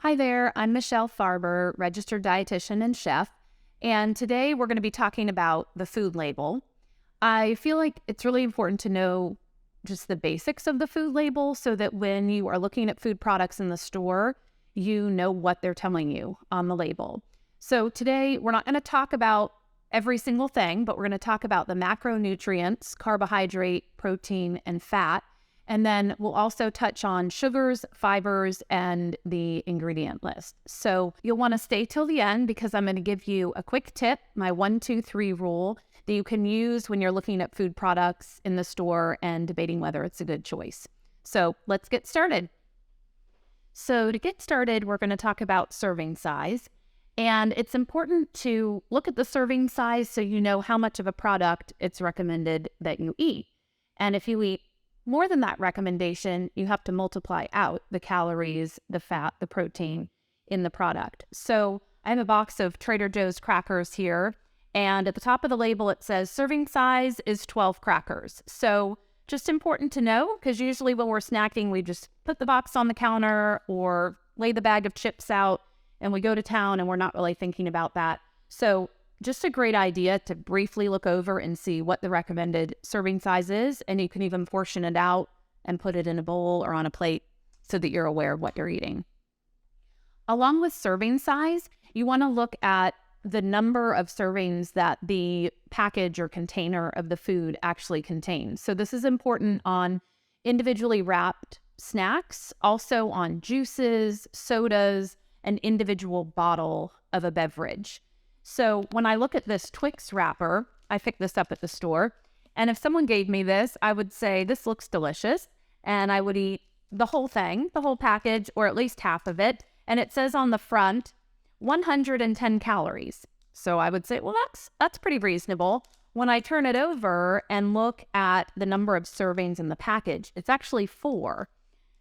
Hi there, I'm Michelle Farber, registered dietitian and chef, and today we're going to be talking about the food label. I feel like it's really important to know just the basics of the food label so that when you are looking at food products in the store, you know what they're telling you on the label. So today we're not going to talk about every single thing, but we're going to talk about the macronutrients, carbohydrate, protein, and fat. And then we'll also touch on sugars, fibers, and the ingredient list. So you'll want to stay till the end because I'm going to give you a quick tip, my 1, 2, 3 rule that you can use when you're looking at food products in the store and debating whether it's a good choice. So let's get started. So to get started, we're going to talk about serving size. And it's important to look at the serving size so you know how much of a product it's recommended that you eat. And if you eat more than that recommendation, you have to multiply out the calories, the fat, the protein in the product. So I have a box of Trader Joe's crackers here, and at the top of the label it says serving size is 12 crackers. So just important to know, because usually when we're snacking, we just put the box on the counter or lay the bag of chips out and we go to town and we're not really thinking about that. So just a great idea to briefly look over and see what the recommended serving size is, and you can even portion it out and put it in a bowl or on a plate so that you're aware of what you're eating. Along with serving size, you want to look at the number of servings that the package or container of the food actually contains. So this is important on individually wrapped snacks, also on juices, sodas, an individual bottle of a beverage. So when I look at this Twix wrapper, I picked this up at the store, and if someone gave me this, I would say, this looks delicious, and I would eat the whole thing, the whole package, or at least half of it, and it says on the front, 110 calories. So I would say, well, that's pretty reasonable. When I turn it over and look at the number of servings in the package, it's actually 4.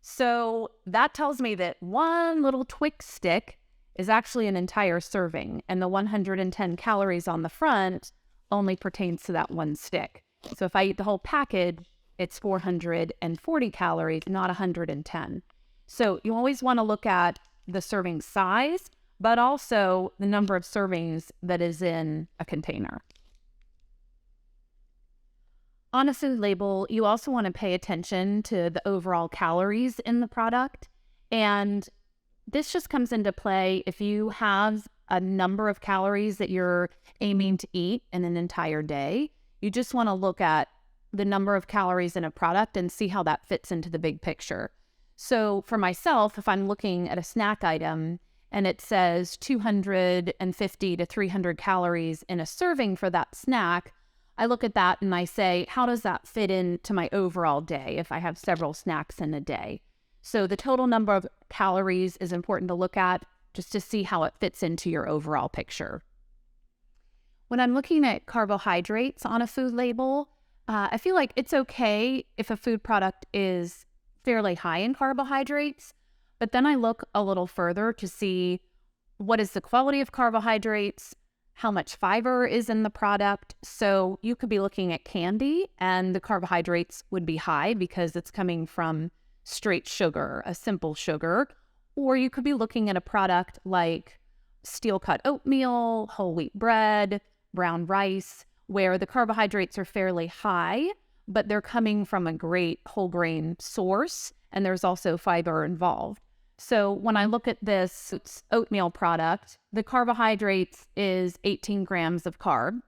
So that tells me that one little Twix stick is actually an entire serving, and the 110 calories on the front only pertains to that one stick. So if I eat the whole package, it's 440 calories, not 110. So you always want to look at the serving size, but also the number of servings that is in a container. On a food label, you also want to pay attention to the overall calories in the product, and this just comes into play if you have a number of calories that you're aiming to eat in an entire day. You just want to look at the number of calories in a product and see how that fits into the big picture. So for myself, if I'm looking at a snack item and it says 250 to 300 calories in a serving for that snack, I look at that and I say, how does that fit into my overall day if I have several snacks in a day? So the total number of calories is important to look at just to see how it fits into your overall picture. When I'm looking at carbohydrates on a food label, I feel like it's okay if a food product is fairly high in carbohydrates, but then I look a little further to see what is the quality of carbohydrates, how much fiber is in the product. So you could be looking at candy and the carbohydrates would be high because it's coming from straight sugar, a simple sugar, or you could be looking at a product like steel-cut oatmeal, whole wheat bread, brown rice, where the carbohydrates are fairly high, but they're coming from a great whole grain source, and there's also fiber involved. So when I look at this oatmeal product, the carbohydrates is 18 grams of carb,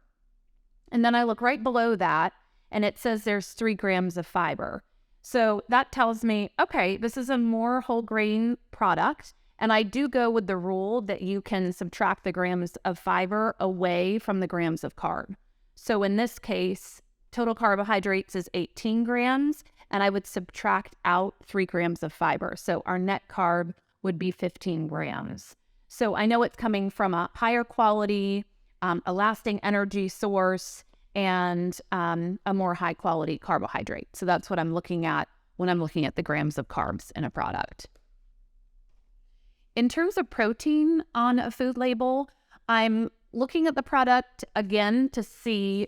and then I look right below that, and it says there's 3 grams of fiber. So that tells me, okay, this is a more whole grain product. And I do go with the rule that you can subtract the grams of fiber away from the grams of carb. So in this case, total carbohydrates is 18 grams, and I would subtract out 3 grams of fiber. So our net carb would be 15 grams. So I know it's coming from a higher quality, a lasting energy source, and a more high quality carbohydrate. So that's what I'm looking at when I'm looking at the grams of carbs in a product. In terms of protein on a food label, I'm looking at the product again to see,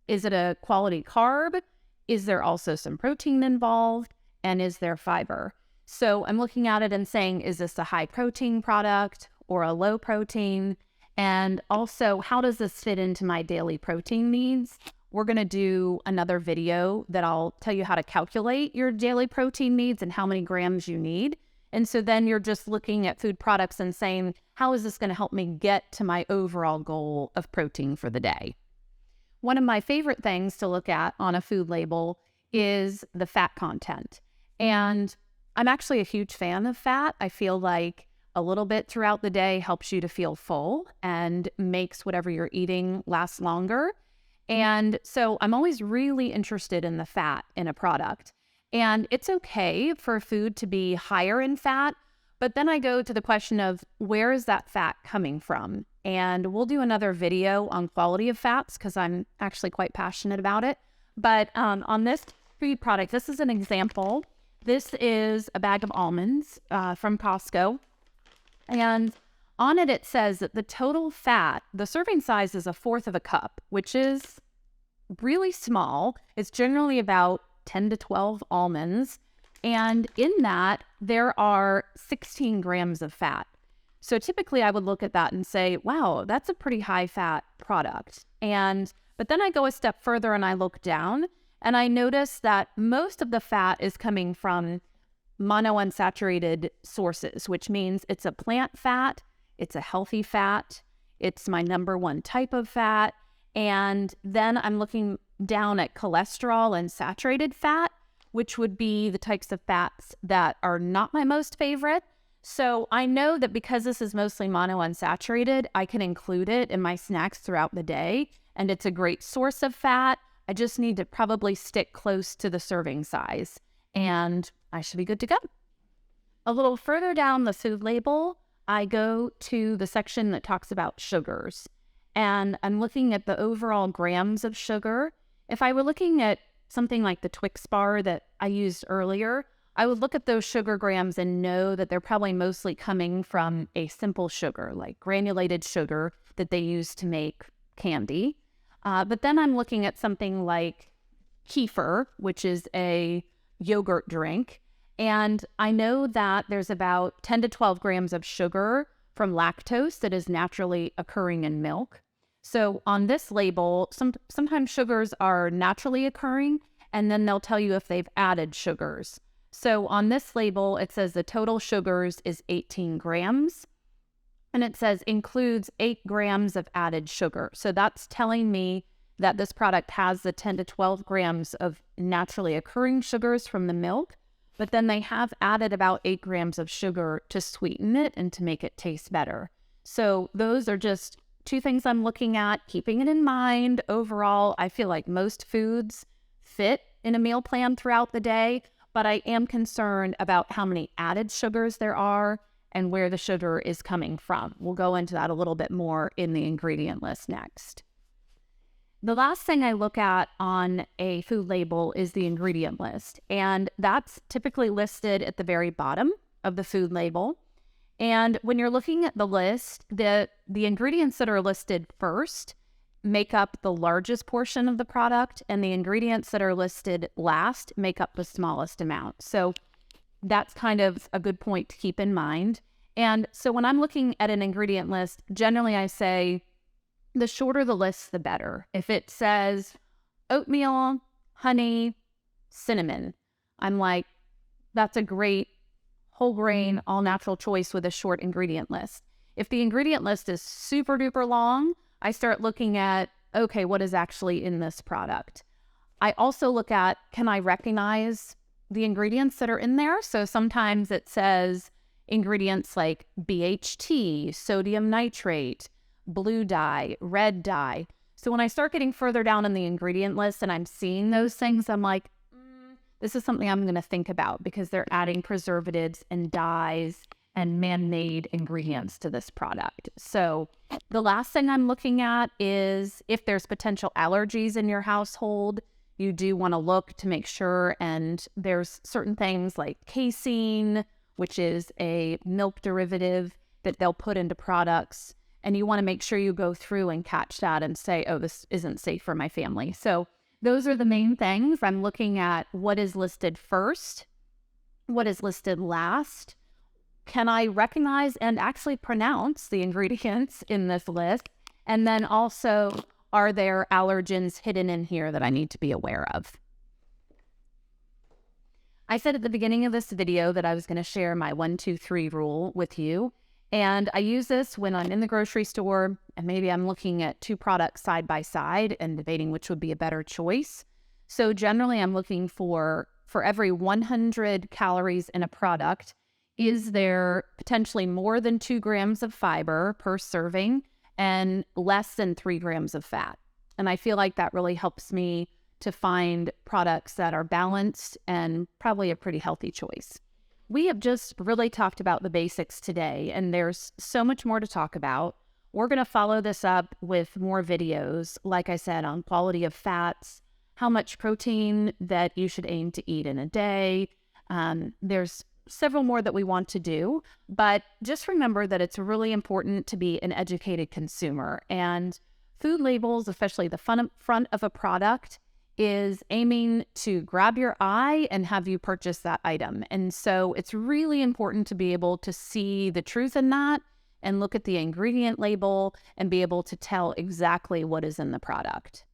is it a quality carb? Is there also some protein involved? And is there fiber? So I'm looking at it and saying, is this a high protein product or a low protein? And also, how does this fit into my daily protein needs? We're going to do another video that I'll tell you how to calculate your daily protein needs and how many grams you need. And so then you're just looking at food products and saying, how is this going to help me get to my overall goal of protein for the day? One of my favorite things to look at on a food label is the fat content. And I'm actually a huge fan of fat. I feel like a little bit throughout the day helps you to feel full and makes whatever you're eating last longer. And so I'm always really interested in the fat in a product. And it's okay for food to be higher in fat, but then I go to the question of where is that fat coming from? And we'll do another video on quality of fats because I'm actually quite passionate about it. But on this food product, this is an example. This is a bag of almonds from Costco. And on it, it says that the total fat, the serving size is 1/4 of a cup, which is really small. It's generally about 10 to 12 almonds. And in that, there are 16 grams of fat. So typically I would look at that and say, wow, that's a pretty high fat product. But then I go a step further and I look down and I notice that most of the fat is coming from monounsaturated sources, which means it's a plant fat, it's a healthy fat, it's my number one type of fat. And then I'm looking down at cholesterol and saturated fat, which would be the types of fats that are not my most favorite. So I know that because this is mostly monounsaturated, I can include it in my snacks throughout the day, and it's a great source of fat. I just need to probably stick close to the serving size, and I should be good to go. A little further down the food label, I go to the section that talks about sugars, and I'm looking at the overall grams of sugar. If I were looking at something like the Twix bar that I used earlier, I would look at those sugar grams and know that they're probably mostly coming from a simple sugar, like granulated sugar that they use to make candy. But then I'm looking at something like kefir, which is a yogurt drink. And I know that there's about 10 to 12 grams of sugar from lactose that is naturally occurring in milk. So on this label, sometimes sugars are naturally occurring, and then they'll tell you if they've added sugars. So on this label, it says the total sugars is 18 grams, and it says includes 8 grams of added sugar. So that's telling me that this product has the 10 to 12 grams of naturally occurring sugars from the milk, but then they have added about 8 grams of sugar to sweeten it and to make it taste better. So those are just 2 things I'm looking at, keeping it in mind. Overall, I feel like most foods fit in a meal plan throughout the day, but I am concerned about how many added sugars there are and where the sugar is coming from. We'll go into that a little bit more in the ingredient list next. The last thing I look at on a food label is the ingredient list, and that's typically listed at the very bottom of the food label. And when you're looking at the list, the ingredients that are listed first make up the largest portion of the product, and the ingredients that are listed last make up the smallest amount. So that's kind of a good point to keep in mind. And so when I'm looking at an ingredient list, generally I say the shorter the list, the better. If it says oatmeal, honey, cinnamon, I'm like, that's a great whole grain, all natural choice with a short ingredient list. If the ingredient list is super duper long, I start looking at, okay, what is actually in this product? I also look at, can I recognize the ingredients that are in there? So sometimes it says ingredients like BHT, sodium nitrate, blue dye, red dye. So when I start getting further down in the ingredient list and I'm seeing those things, I'm like, this is something I'm going to think about because they're adding preservatives and dyes and man-made ingredients to this product. So the last thing I'm looking at is if there's potential allergies in your household, you do want to look to make sure. And there's certain things like casein, which is a milk derivative that they'll put into products. And you want to make sure you go through and catch that and say, oh, this isn't safe for my family. So those are the main things. I'm looking at what is listed first, what is listed last? Can I recognize and actually pronounce the ingredients in this list? And then also, are there allergens hidden in here that I need to be aware of? I said at the beginning of this video that I was going to share my 1, 2, 3 rule with you. And I use this when I'm in the grocery store and maybe I'm looking at 2 products side by side and debating which would be a better choice. So generally I'm looking for every 100 calories in a product, is there potentially more than 2 grams of fiber per serving and less than 3 grams of fat? And I feel like that really helps me to find products that are balanced and probably a pretty healthy choice. We have just really talked about the basics today, and there's so much more to talk about. We're going to follow this up with more videos, like I said, on quality of fats, how much protein that you should aim to eat in a day. There's several more that we want to do, but just remember that it's really important to be an educated consumer. And food labels, especially the front of a product, is aiming to grab your eye and have you purchase that item. And so it's really important to be able to see the truth in that and look at the ingredient label and be able to tell exactly what is in the product.